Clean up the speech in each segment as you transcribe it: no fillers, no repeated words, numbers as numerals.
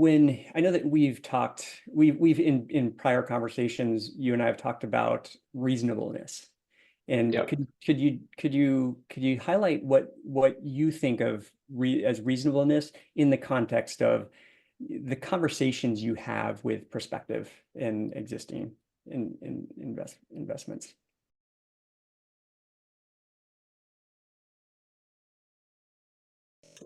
when I know that we've in prior conversations, you and I have talked about reasonableness. And Yep. could you highlight what you think of as reasonableness in the context of the conversations you have with prospective and existing investments?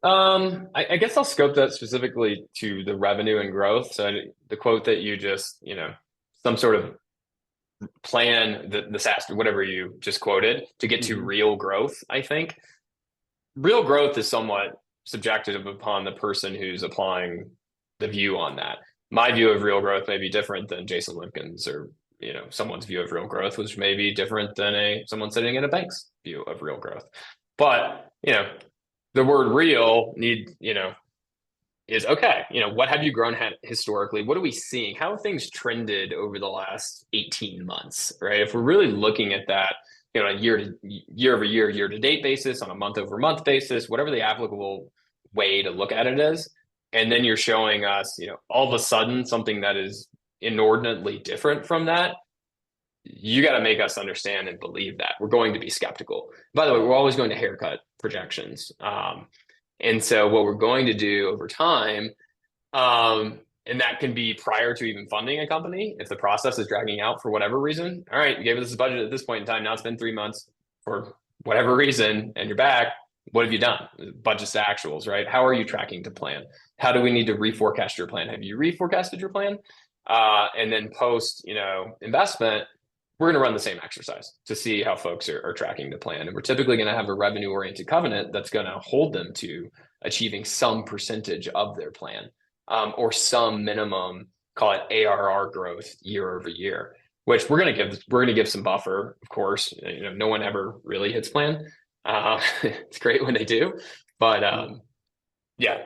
I guess I'll scope that specifically to the revenue and growth. So the quote that you just, some sort of plan, the SaaS, whatever you just quoted to get to Hmm. real growth, I think. Real growth is somewhat subjective upon the person who's applying the view on that. My view of real growth may be different than Jason Lincoln's, or someone's view of real growth, which may be different than someone sitting in a bank's view of real growth. But the word real is okay. What have you grown historically? What are we seeing? How have things trended over the last 18 months, right? If we're really looking at that, on a year over year, year to date basis, on a month over month basis, whatever the applicable way to look at it is. And then you're showing us, all of a sudden something that is inordinately different from that. You got to make us understand and believe that. We're going to be skeptical. By the way, we're always going to haircut projections. And so what we're going to do over time, and that can be prior to even funding a company, if the process is dragging out for whatever reason. All right, you gave us this budget at this point in time. Now it's been 3 months for whatever reason, and you're back. What have you done? Budgets to actuals, right? How are you tracking to plan? How do we need to reforecast your plan? Have you reforecasted your plan? And then post, investment, we're going to run the same exercise to see how folks are tracking the plan. And we're typically going to have a revenue oriented covenant that's going to hold them to achieving some percentage of their plan, or some minimum, call it ARR growth year over year, which we're going to give some buffer. Of course, no one ever really hits plan. It's great when they do, but yeah,